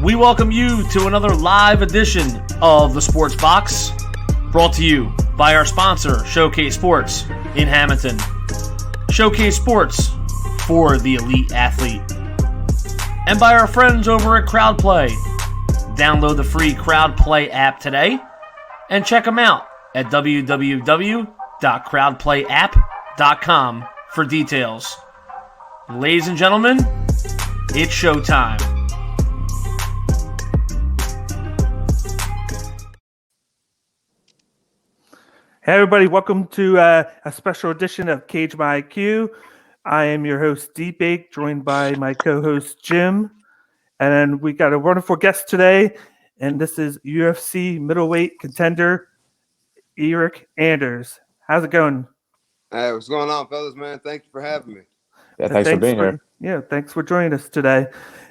We welcome you to another live edition of the Sports Box, brought to you by our sponsor, Showcase Sports in Hamilton. Showcase Sports for the elite athlete. And by our friends over at CrowdPlay. Download the free CrowdPlay app today and check them out at www.crowdplayapp.com for details. Ladies and gentlemen, it's showtime. Hey everybody, welcome to a special edition of Cage My IQ. I am your host, D-Bake, joined by my co-host, Jim. And then we got a wonderful guest today, and this is UFC middleweight contender, Eryk Anders. How's it going? Hey, what's going on, fellas, man? Thank you for having me. Yeah, thanks for being here. Yeah, thanks for joining us today.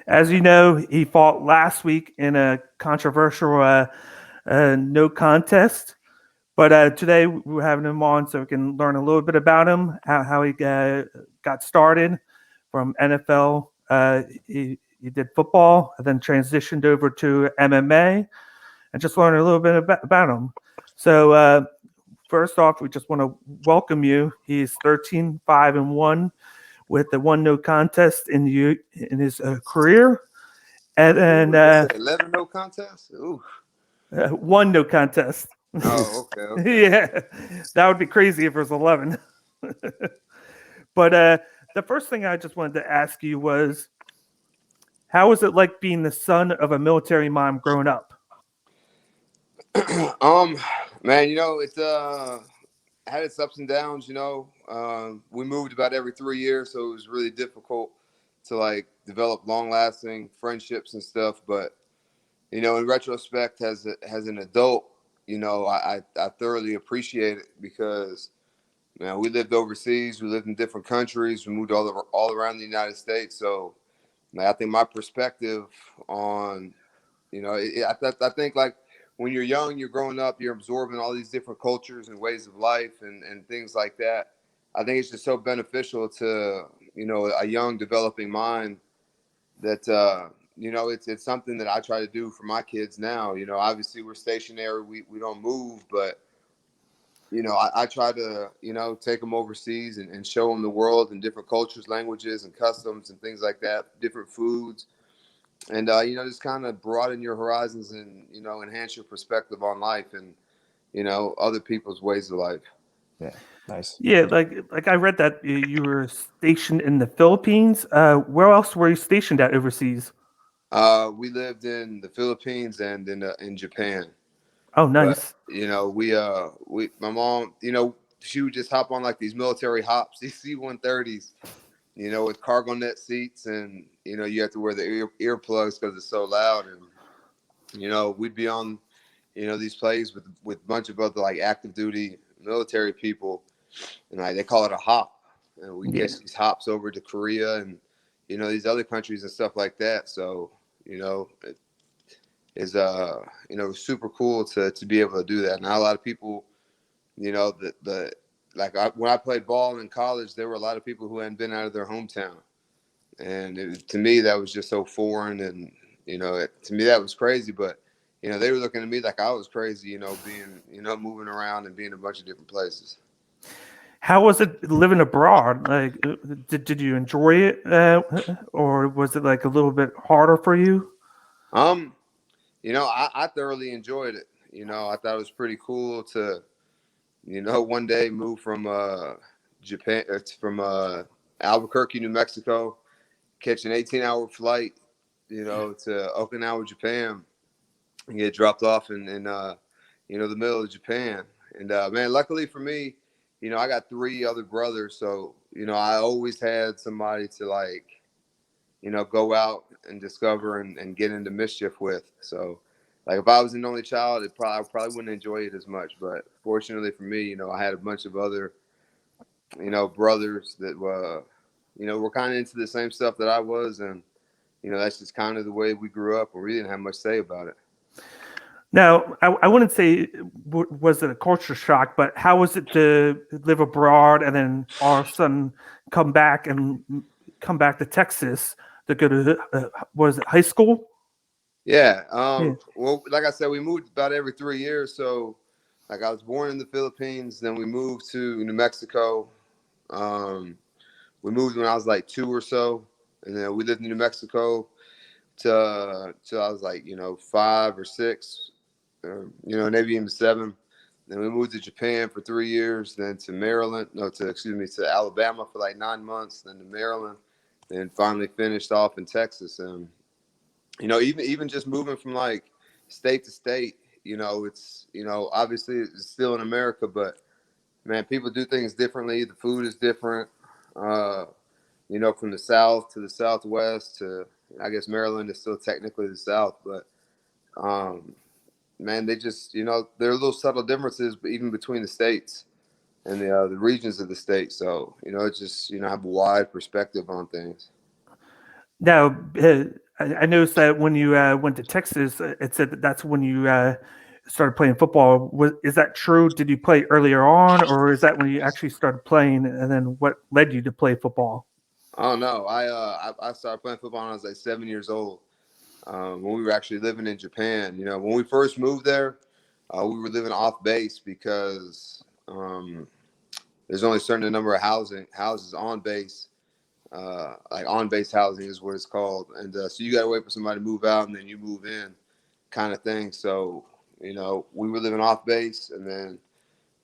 As you know, he fought last week in a controversial no contest. But today we're having him on so we can learn a little bit about him, how he got started from NFL. He did football and then transitioned over to MMA and just learn a little bit about him. So first off, we just want to welcome you. He's 13-5-1 with the one no contest in his career. And then 11 no contests? Ooh. One no contest. Oh, okay. Yeah, that would be crazy if it was 11. But the first thing I just wanted to ask you was, how was it like being the son of a military mom growing up? Man, it's had its ups and downs. We moved about every 3 years, so it was really difficult to develop long-lasting friendships and stuff. But in retrospect, as an adult, I thoroughly appreciate it because, man, we lived overseas, we lived in different countries, we moved all around the United States. So, I think my perspective on, I think when you're young, you're growing up, you're absorbing all these different cultures and ways of life and things like that. I think it's just so beneficial to, a young developing mind that, it's something that I try to do for my kids now. Obviously we're stationary, we don't move, but, I try to, take them overseas and show them the world and different cultures, languages, and customs and things like that, different foods. And, just kind of broaden your horizons and, enhance your perspective on life and, other people's ways of life. Yeah, nice. Yeah, like I read that you were stationed in the Philippines. Where else were you stationed at overseas? We lived in the Philippines and in Japan. Oh, nice. But, my mom, she would just hop on these military hops, these C-130s, with cargo net seats, and you have to wear the earplugs because it's so loud, and we'd be on these planes with a bunch of other active duty military people, and they call it a hop, and we get these hops over to Korea and these other countries and stuff like that. So it is super cool to be able to do that. Not a lot of people, when I played ball in college, there were a lot of people who hadn't been out of their hometown, and to me that was just so foreign, and to me that was crazy. But they were looking at me like I was crazy, being moving around and being in a bunch of different places. How was it living abroad? Did you enjoy it, or was it a little bit harder for you? I thoroughly enjoyed it. I thought it was pretty cool to, one day move from Japan, from Albuquerque, New Mexico, catch an 18-hour flight, to Okinawa, Japan, and get dropped off in the middle of Japan. And man, luckily for me, I got 3 other brothers, so I always had somebody to go out and discover and get into mischief with. So if I was an only child, I probably wouldn't enjoy it as much. But fortunately for me, I had a bunch of other brothers that were kind of into the same stuff that I was, and that's just kind of the way we grew up, and we didn't have much to say about it. Now, I wouldn't say was it a culture shock, but how was it to live abroad and then all of a sudden come back to Texas to go to was it high school? Yeah. Yeah. Well, like I said, we moved about every 3 years. So, like, I was born in the Philippines. Then we moved to New Mexico. We moved when I was like 2 or so, and then we lived in New Mexico till I was like 5 or 6, maybe even 7. Then we moved to Japan for 3 years. Then to Maryland, no, to excuse me, to Alabama for like 9 months. Then to Maryland, and finally finished off in Texas. And even just moving from like state to state, it's obviously it's still in America, but man, people do things differently. The food is different. Uh, from the South to the Southwest to, I guess Maryland is still technically the South, but man, they just, there are little subtle differences, but even between the states and the regions of the state. So, it's just, have a wide perspective on things. Now, I noticed that when you went to Texas, it said that's when you started playing football. Is that true? Did you play earlier on, or is that when you actually started playing? And then what led you to play football? Oh no, I started playing football when I was like 7 years old. When we were actually living in Japan, when we first moved there, we were living off base because there's only a certain number of houses on base. Like on base housing is what it's called, and so you got to wait for somebody to move out and then you move in, kind of thing. So we were living off base and then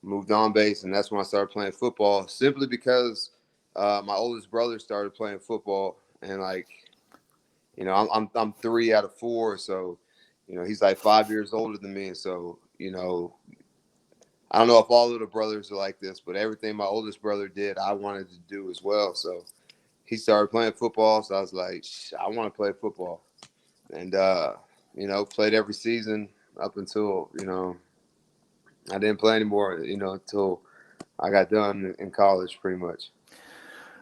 moved on base, and that's when I started playing football. Simply because my oldest brother started playing football, and like I'm 3 out of 4, so he's like 5 years older than me, and so I don't know if all little brothers are like this, but everything my oldest brother did, I wanted to do as well. So he started playing football, so I was like, I want to play football, and played every season up until I didn't play anymore, until I got done in college, pretty much.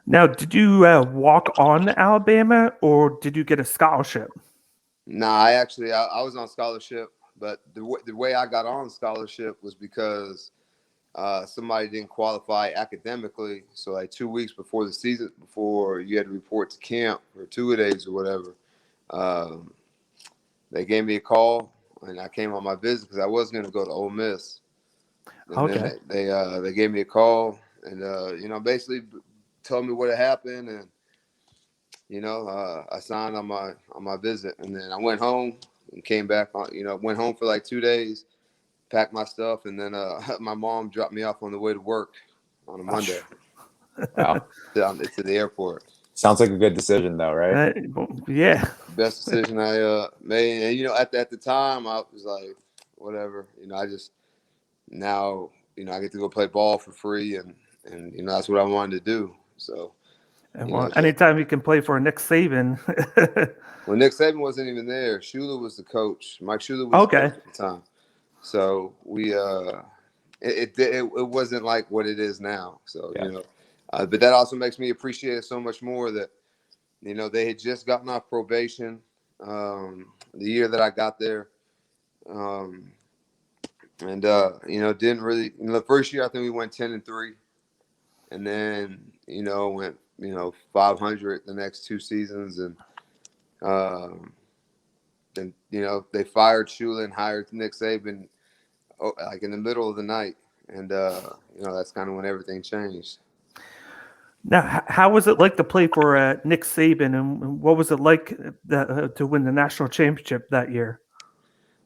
Now, did you walk on to Alabama, or did you get a scholarship? Nah, I was on scholarship, but the way I got on scholarship was because somebody didn't qualify academically. So like 2 weeks before the season, before you had to report to camp for 2 days or whatever, they gave me a call, and I came on my visit because I was going to go to Ole Miss. And Okay. then they gave me a call, and basically told me what had happened, and I signed on my visit, and then I went home and came back on. Went home for like 2 days, packed my stuff, and then my mom dropped me off on the way to work on a Monday. Wow. To the airport. Sounds like a good decision, though, right? Yeah. Best decision I made, and at the time I was like, whatever. I just now I get to go play ball for free, and that's what I wanted to do. So. Well, anytime you can play for Nick Saban. Well, Nick Saban wasn't even there. Shula was the coach. Mike Shula was the coach at the time. So we it wasn't like what it is now. So Yeah. But that also makes me appreciate it so much more that they had just gotten off probation the year that I got there, and didn't really. The first year I think we went 10-3, and then went 500 the next 2 seasons, and then they fired Shula and hired Nick Saban like in the middle of the night, and that's kind of when everything changed. Now, how was it like to play for Nick Saban, and what was it like to win the national championship that year?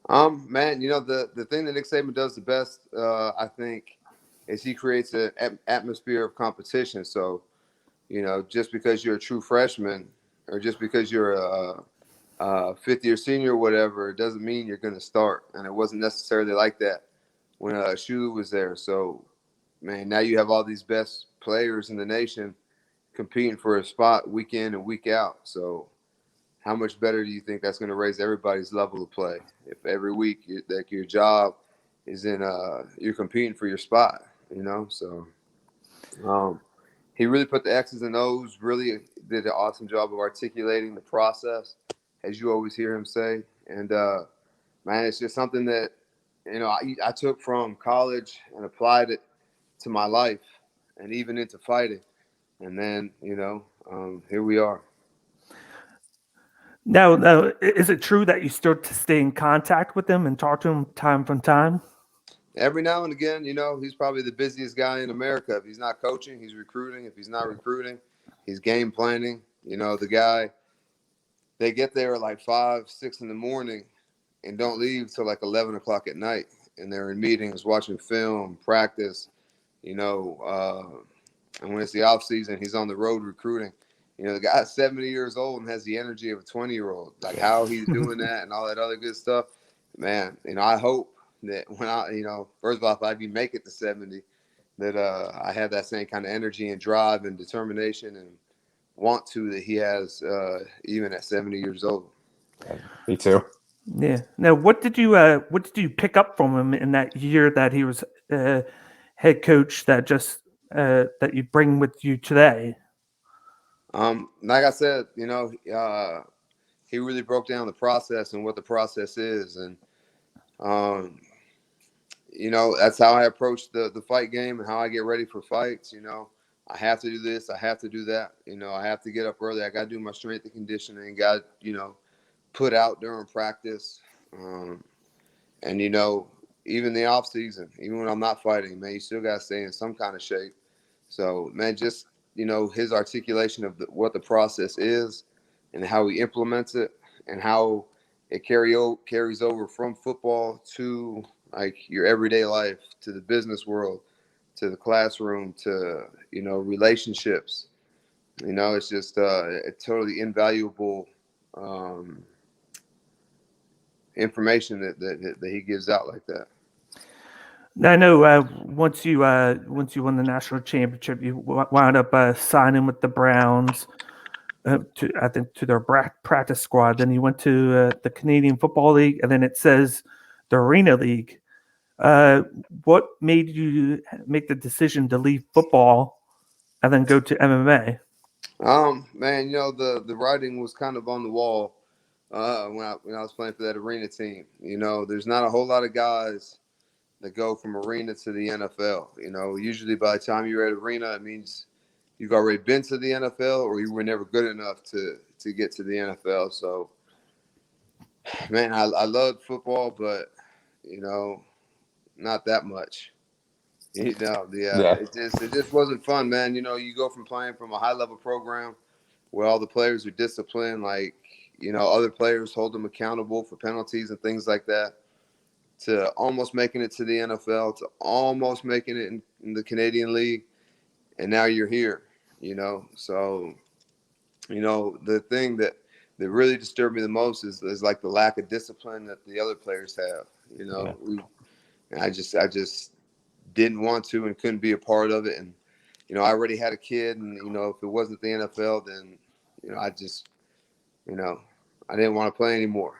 Man, the thing that Nick Saban does the best, I think, is he creates an atmosphere of competition. So, just because you're a true freshman, or just because you're a fifth-year senior or whatever, it doesn't mean you're going to start. And it wasn't necessarily like that when Shula was there. So, man, now you have all these best players in the nation competing for a spot week in and week out. So how much better do you think that's going to raise everybody's level of play if every week your job is in you're competing for your spot, So he really put the X's and O's, really did an awesome job of articulating the process, as you always hear him say. And man, it's just something that I took from college and applied it to my life and even into fighting. And then, here we are. Now, is it true that you still stay in contact with him and talk to him time from time? Every now and again, he's probably the busiest guy in America. If he's not coaching, he's recruiting. If he's not recruiting, he's game planning. The guy, they get there at like 5, 6 in the morning and don't leave till like 11 o'clock at night. And they're in meetings, watching film, practice, and when it's the off season, he's on the road recruiting. The guy's 70 years old and has the energy of a 20-year-old. Like how he's doing that and all that other good stuff, man. I hope that when first of all, if I even make it to 70, that I have that same kind of energy and drive and determination and want to that he has even at 70 years old. Me too. Yeah. Now, what did you pick up from him in that year that he was head coach that you bring with you today? Like I said, he really broke down the process and what the process is, and that's how I approach the fight game and how I get ready for fights. I have to do this, I have to do that. I have to get up early. I got to do my strength and conditioning. Got put out during practice, and even the off season, even when I'm not fighting, man, you still got to stay in some kind of shape. So, man, just his articulation of what the process is and how he implements it and how it carries over from football to like your everyday life, to the business world, to the classroom, to relationships. It's just a totally invaluable information that he gives out like that. I know once you won the national championship, you wound up signing with the Browns to their practice squad. Then you went to the Canadian Football League, and then it says the Arena League. What made you make the decision to leave football and then go to MMA? Man, the writing was kind of on the wall when I was playing for that Arena team. There's not a whole lot of guys that go from Arena to the NFL. Usually by the time you're at Arena, it means you've already been to the NFL or you were never good enough to get to the NFL. So, man, I loved football, but, not that much. It just wasn't fun, man. You go from playing from a high-level program where all the players are disciplined, like, other players hold them accountable for penalties and things like that, to almost making it to the NFL, to almost making it in the Canadian League, and now you're here, So, the thing that really disturbed me the most is like the lack of discipline that the other players have. I just didn't want to and couldn't be a part of it. And, I already had a kid, and, if it wasn't the NFL, then, I just, I didn't want to play anymore.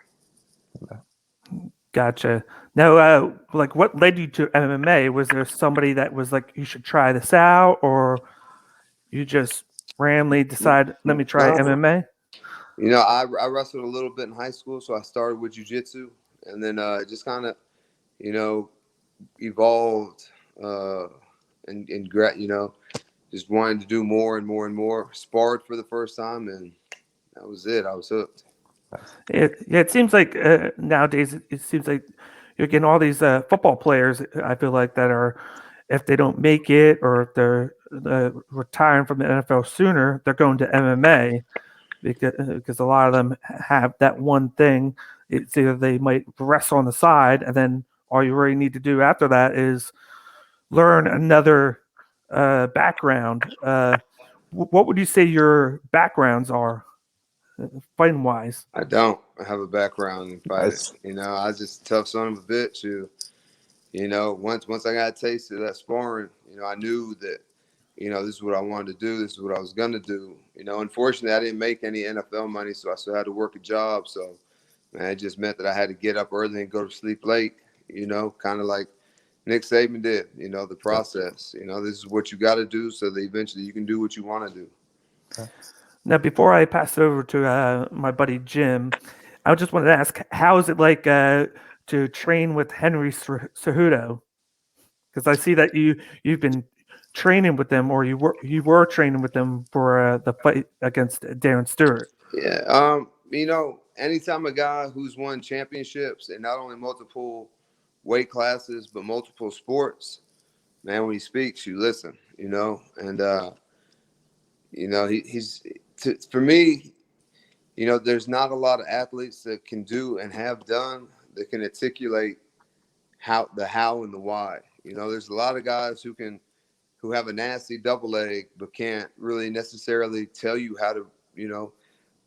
Gotcha. Now, what led you to MMA? Was there somebody that was like, you should try this out, or you just randomly decide, let me try MMA? I wrestled a little bit in high school, so I started with jiu-jitsu, and then just kind of, evolved and just wanted to do more and more and more. Sparred for the first time, and that was it. I was hooked. It seems like nowadays it seems like you're getting all these football players. I feel like that are, if they don't make it or if they're retiring from the NFL sooner, they're going to MMA because a lot of them have that one thing. It's either they might wrestle on the side, and then all you really need to do after that is learn another background. What would you say your backgrounds are? Fighting wise, I don't have a background in fighting. I was just a tough son of a bitch who, once I got a taste of that sparring, I knew that, this is what I wanted to do. This is what I was going to do. Unfortunately, I didn't make any NFL money, so I still had to work a job. So, man, it just meant that I had to get up early and go to sleep late, kind of like Nick Saban did, the process. This is what you got to do so that eventually you can do what you want to do. Okay. Now, before I pass it over to my buddy Jim, I just wanted to ask, how is it like to train with Henry Cejudo? Because I see that you've been training with them, or you were training with them for the fight against Darren Stewart. Yeah, Anytime a guy who's won championships in not only multiple weight classes but multiple sports, man, when he speaks, you listen. And he's for me. There's not a lot of athletes that can do and have done that can articulate how and the why. There's a lot of guys who have a nasty double leg but can't really necessarily tell you how to,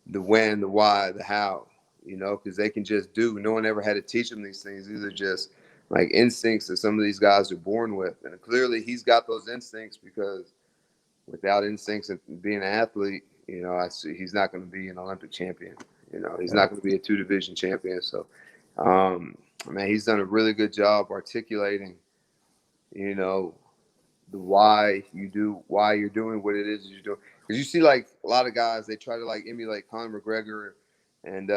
the when, the why, the how, because they can just do. No one ever had to teach them these things. These are just like instincts that some of these guys are born with. And clearly he's got those instincts, because without instincts and being an athlete, I see he's not going to be an Olympic champion. He's not going to be a 2-division champion. So, man, he's done a really good job articulating, the why you're doing what it is you're doing. Because you see, like, a lot of guys, they try to like emulate Conor McGregor and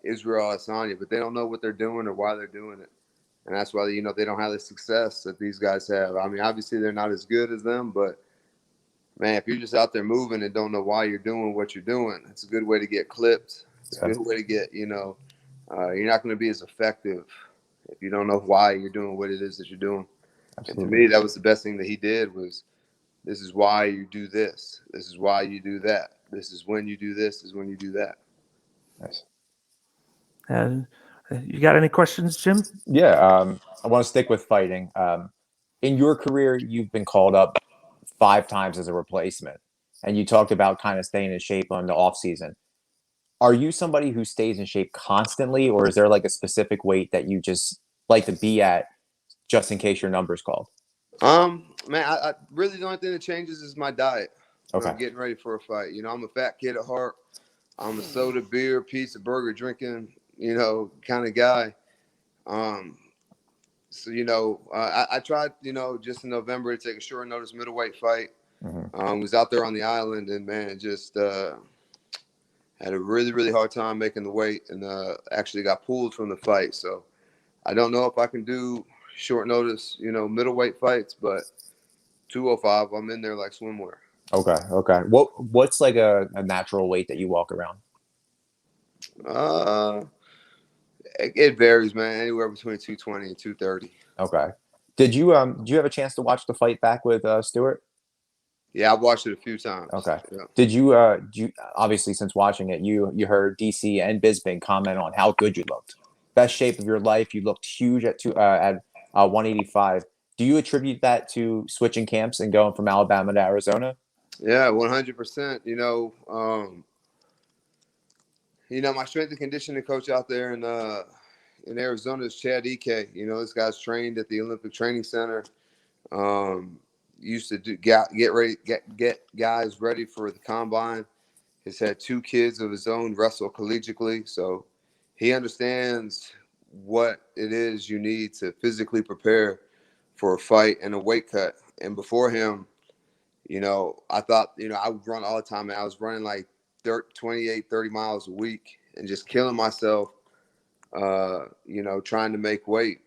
Israel Adesanya, but they don't know what they're doing or why they're doing it. And that's why, they don't have the success that these guys have. I mean, obviously they're not as good as them, but man, if you're just out there moving and don't know why you're doing what you're doing, it's a good way to get clipped. It's a good way to get, you're not going to be as effective if you don't know why you're doing what it is that you're doing. Absolutely. And to me, that was the best thing that he did was, this is why you do this. This is why you do that. This is when you do this, is when you do that. Nice. And you got any questions, Jim? Yeah. I want to stick with fighting. In your career, you've been called up 5 times as a replacement, and you talked about kind of staying in shape on the off season. Are you somebody who stays in shape constantly, or is there like a specific weight that you just like to be at just in case your number's called? Man, I really, the only thing that changes is my diet. Okay. I'm getting ready for a fight. I'm a fat kid at heart. I'm a soda, beer, pizza, burger drinking, kind of guy. So, I tried, just in November to take a short notice middleweight fight. Mm-hmm. Was out there on the island, and man, just had a really, really hard time making the weight, and actually got pulled from the fight. So I don't know if I can do short notice, middleweight fights, but 205, I'm in there like swimwear. Okay. What's like a natural weight that you walk around? It varies, man. Anywhere between 220 and 230. Okay. Did you have a chance to watch the fight back with Stewart? Yeah, I've watched it a few times. Okay. Yeah. Did you obviously, since watching it, you heard DC and Bisping comment on how good you looked. Best shape of your life. You looked huge at 185. Do you attribute that to switching camps and going from Alabama to Arizona? Yeah, 100%. My strength and conditioning coach out there in Arizona is Chad Ike. This guy's trained at the Olympic Training Center. Used to get guys ready for the combine. He's had 2 kids of his own wrestle collegiately, so he understands what it is you need to physically prepare for a fight and a weight cut. And before him, I thought, I would run all the time, and I was running like 28, 30 miles a week and just killing myself, trying to make weight.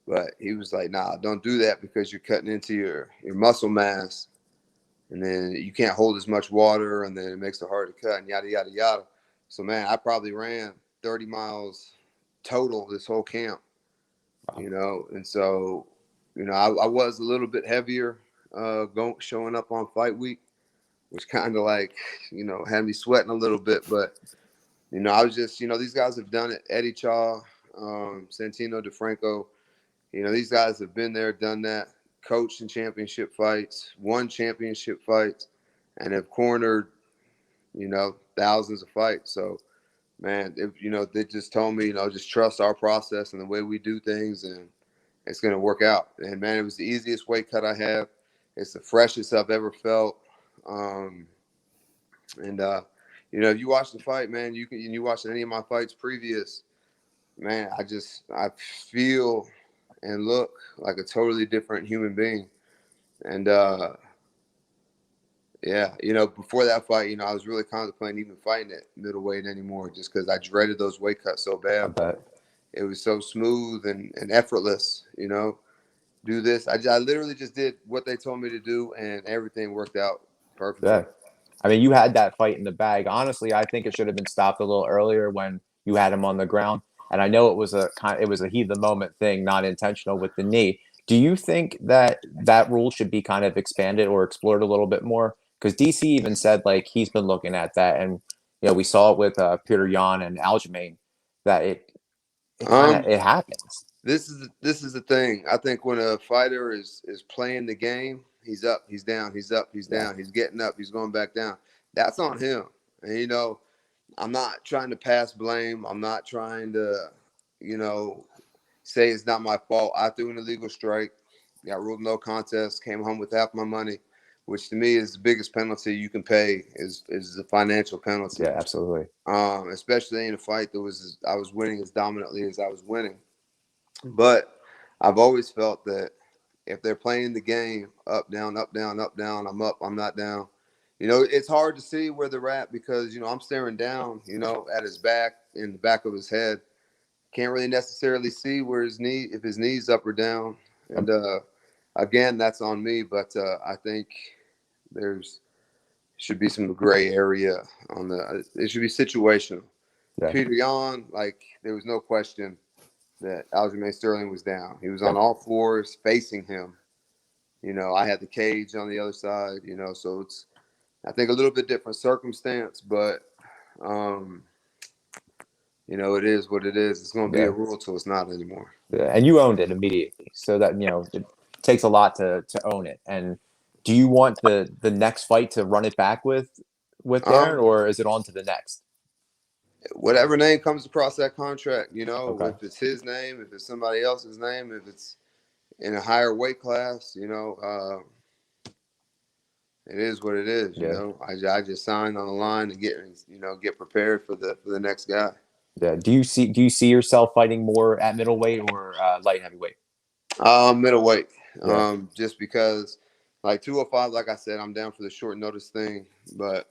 But he was like, nah, don't do that, because you're cutting into your muscle mass, and then you can't hold as much water, and then it makes it hard to cut, and yada, yada, yada. So, man, I probably ran 30 miles total this whole camp, and so, I was a little bit heavier showing up on fight week, which kind of like, had me sweating a little bit. But, I was just, these guys have done it. Eddie Chaw, Santino DeFranco, these guys have been there, done that, coached in championship fights, won championship fights, and have cornered, thousands of fights. So, man, they just told me, just trust our process and the way we do things, and it's going to work out. And, man, it was the easiest weight cut I have. It's the freshest I've ever felt. If you watch the fight, man, you watch any of my fights previous, man, I feel and look like a totally different human being. And, before that fight, I was really contemplating even fighting at middleweight anymore, just because I dreaded those weight cuts so bad. I bet. It was so smooth and effortless, do this. I literally just did what they told me to do, and everything worked out perfectly. Yeah. I mean, you had that fight in the bag. Honestly, I think it should have been stopped a little earlier when you had him on the ground. And I know it was a heat of the moment thing, not intentional with the knee. Do you think that that rule should be kind of expanded or explored a little bit more? Because DC even said like he's been looking at that, and we saw it with Peter Yan and Aljamain that it kind of Um, it happens. this is the thing. I think when a fighter is playing the game, he's up, he's down, he's up, he's Yeah. down, he's getting up, he's going back down. That's on him. And I'm not trying to pass blame. I'm not trying to, say it's not my fault. I threw an illegal strike, got ruled no contest, came home with half my money, which to me is the biggest penalty you can pay is the financial penalty. Yeah, absolutely. Especially in a fight that I was winning as dominantly as I was winning. But I've always felt that if they're playing the game up, down, up, down, up, down, I'm up, I'm not down. It's hard to see where they're at because, I'm staring down, at his back, in the back of his head. Can't really necessarily see where if his knee's up or down. And again, that's on me. But I think should be some gray area it should be situational. Yeah. Peter Yan, there was no question that Aljamain Sterling was down. He was on all fours facing him. I had the cage on the other side, so it's, I think, a little bit different circumstance, but, it is what it is. It's going to be a rule till it's not anymore. Yeah, and you owned it immediately. So that, it takes a lot to own it. And do you want the next fight to run it back with Darren, or is it on to the next? Whatever name comes across that contract, Okay. if it's his name, if it's somebody else's name, if it's in a higher weight class, it is what it is. I just signed on the line to get prepared for the next guy. Yeah. Do you see yourself fighting more at middleweight or light heavyweight? Middleweight. Yeah. Just because, 205, like I said, I'm down for the short notice thing. But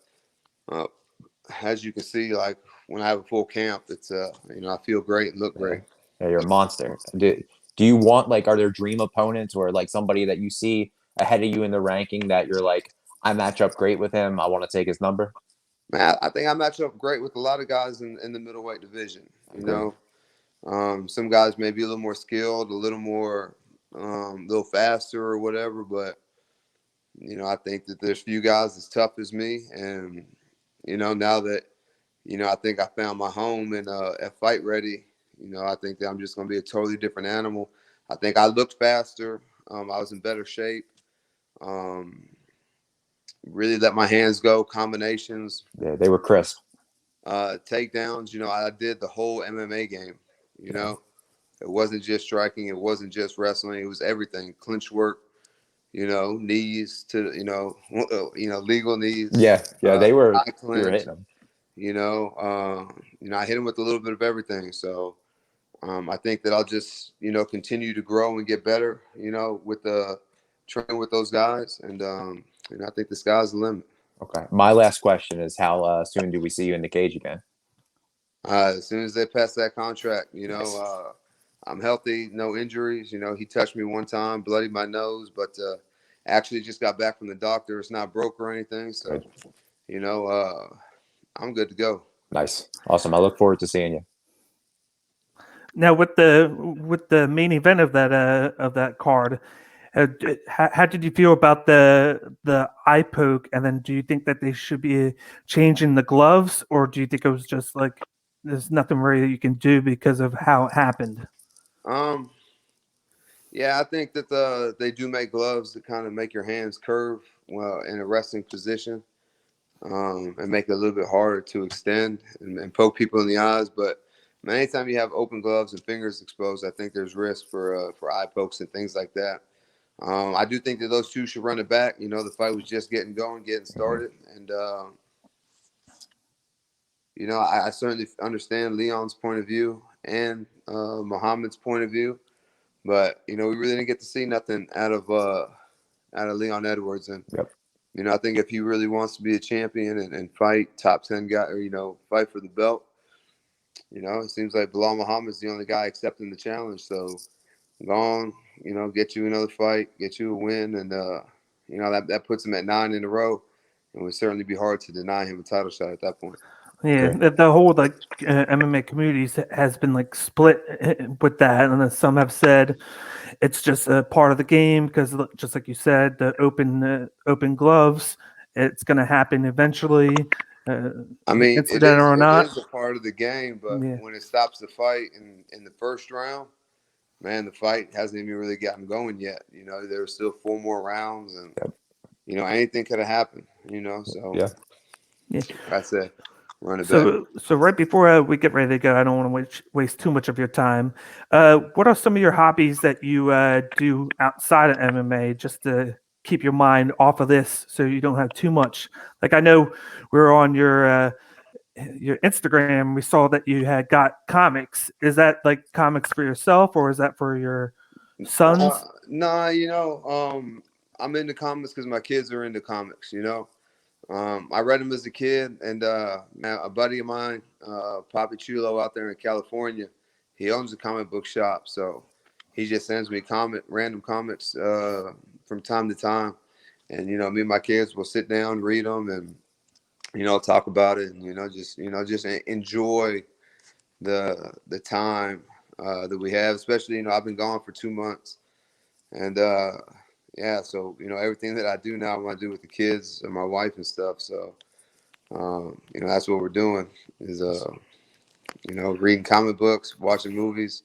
as you can see, when I have a full camp, it's I feel great and look great. Yeah, you're a monster. Do you want are there dream opponents or somebody that you see ahead of you in the ranking that you're I match up great with him, I want to take his number? Man, I think I match up great with a lot of guys in the middleweight division. Some guys may be a little more skilled, a little more, a little faster or whatever. But I think that there's few guys as tough as me, and now that I think I found my home and at Fight Ready. I think that I'm just going to be a totally different animal. I think I looked faster. I was in better shape. Really let my hands go, combinations. Yeah, they were crisp. Takedowns, I did the whole MMA game, It wasn't just striking. It wasn't just wrestling. It was everything. Clinch work, knees to, legal knees. Yeah, they were, high clinch, you were hitting them. I hit him with a little bit of everything. So I think that I'll just, continue to grow and get better, with the training with those guys. And I think the sky's the limit. Okay. My last question is how soon do we see you in the cage again? As soon as they pass that contract, I'm healthy, no injuries. He touched me one time, bloodied my nose, but actually just got back from the doctor. It's not broke or anything. So, I'm good to go. Nice. Awesome. I look forward to seeing you. Now, with the main event of that card, how did you feel about the eye poke? And then, do you think that they should be changing the gloves, or do you think it was just there's nothing really you can do because of how it happened? Yeah, I think that they do make gloves that kind of make your hands curve in a resting position, and make it a little bit harder to extend and poke people in the eyes. But anytime you have open gloves and fingers exposed, I think there's risk for eye pokes and things like that. I do think that those two should run it back. The fight was just getting started. And, I certainly understand Leon's point of view and Muhammad's point of view. But, we really didn't get to see nothing out of Leon Edwards. And, I think if he really wants to be a champion and fight top 10 guy or, fight for the belt, it seems like Bilal Muhammad's the only guy accepting the challenge. So go on, get you another fight, get you a win. And, that puts him at 9 in a row. it would certainly be hard to deny him a title shot at that point. Yeah, the whole MMA community has been like split with that, and then some have said it's just a part of the game because, just like you said, the open gloves, it's going to happen eventually. I mean, it is a part of the game, but when it stops the fight in the first round, man, the fight hasn't even really gotten going yet. You know, there's still 4 more rounds, and you know, anything could have happened. You know, so that's it. So right before we get ready to go, I don't want to waste too much of your time. What are some of your hobbies that you do outside of MMA just to keep your mind off of this so you don't have too much? Like I know we were on your Instagram. We saw that you had got comics. Is that like comics for yourself or is that for your sons? Nah, you know, I'm into comics because my kids are into comics, you know. I read them as a kid, and man, a buddy of mine, Papi Chulo out there in California, he owns a comic book shop, so he just sends me random comics from time to time, and you know, me and my kids will sit down, read them, and you know, talk about it, and just enjoy the time that we have. Especially, you know, I've been gone for 2 months, and so you know, everything that I do now, I want to do with the kids and my wife and stuff. So you know, that's what we're doing is you know, reading comic books, watching movies,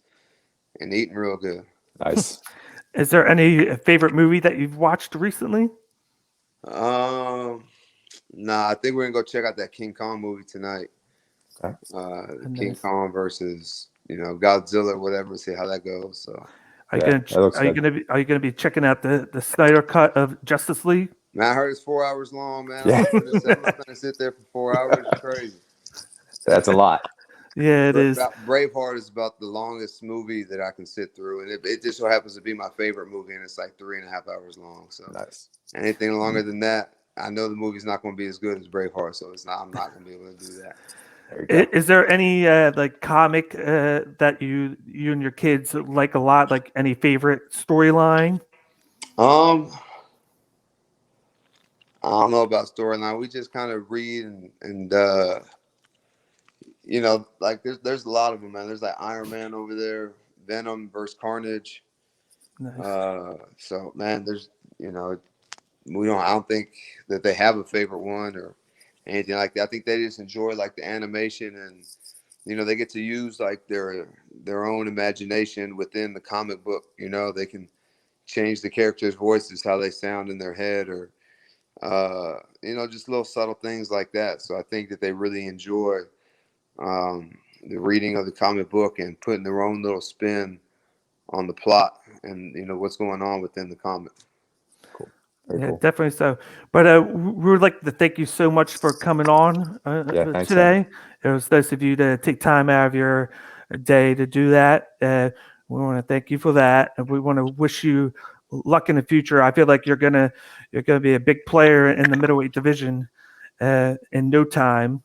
and eating real good. Nice. Is there any favorite movie that you've watched recently? Nah, I think we're gonna go check out that King Kong movie tonight. Okay. King Kong versus, you know, Godzilla or whatever. See how that goes. So. Are you gonna be checking out the Snyder cut of Justice League? Man, I heard it's 4 hours long, man. I'm not gonna sit there for 4 hours. It's crazy. That's a lot. Yeah, it is. Braveheart is about the longest movie that I can sit through, and it just so happens to be my favorite movie, and it's like 3.5 hours long. So nice. Anything longer than that, I know the movie's not going to be as good as Braveheart, so I'm not going to be able to do that. Is there any like comic that you and your kids like a lot? Like any favorite storyline? I don't know about storyline. We just kind of read and you know, like there's a lot of them, man. There's like Iron Man over there, Venom versus Carnage. Nice. So man, there's, you know, I don't think that they have a favorite one or anything like that. I think they just enjoy like the animation, and you know, they get to use like their own imagination within the comic book. You know, they can change the characters' voices, how they sound in their head, or you know, just little subtle things like that. So I think that they really enjoy the reading of the comic book and putting their own little spin on the plot and, you know, what's going on within the comic. Cool. Cool. Definitely so. But we would like to thank you so much for coming on today. It was nice of you to take time out of your day to do that. We want to thank you for that, and we want to wish you luck in the future. I feel like you're gonna be a big player in the middleweight division in no time,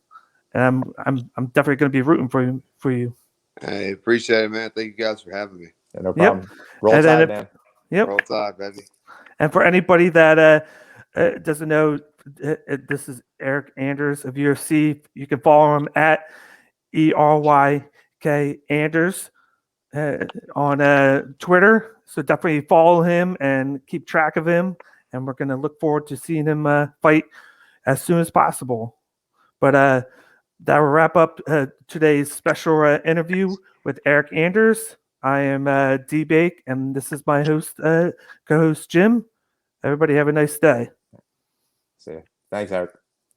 and I'm definitely gonna be rooting for you. I appreciate it, man. Thank you guys for having me. Yeah, no problem. Roll Tide, man. Yep. Roll Tide, baby. And for anybody that doesn't know, this is Eryk Anders of UFC. You can follow him at ERYK Anders on Twitter. So definitely follow him and keep track of him. And we're going to look forward to seeing him fight as soon as possible. But that will wrap up today's special interview with Eryk Anders. I am D-Bake, and this is my co-host, Jim. Everybody have a nice day. See you. Thanks, Eryk.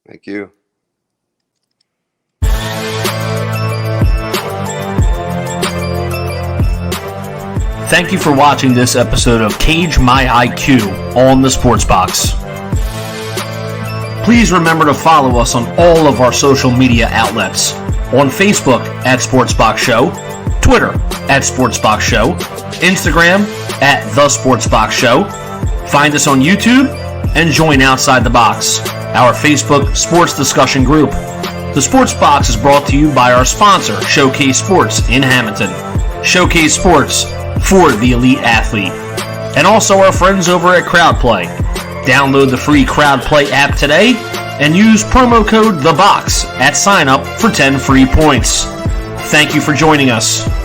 Thank you. Thank you for watching this episode of Cage My IQ on the Sports Box. Please remember to follow us on all of our social media outlets. On Facebook at Sportsbox Show, Twitter at Sportsbox Show, Instagram at The Sportsbox Show. Find us on YouTube and join Outside the Box, our Facebook sports discussion group. The Sports Box is brought to you by our sponsor, Showcase Sports in Hamilton. Showcase Sports for the elite athlete. And also our friends over at CrowdPlay. Download the free CrowdPlay app today and use promo code THEBOX at sign up for 10 free points. Thank you for joining us.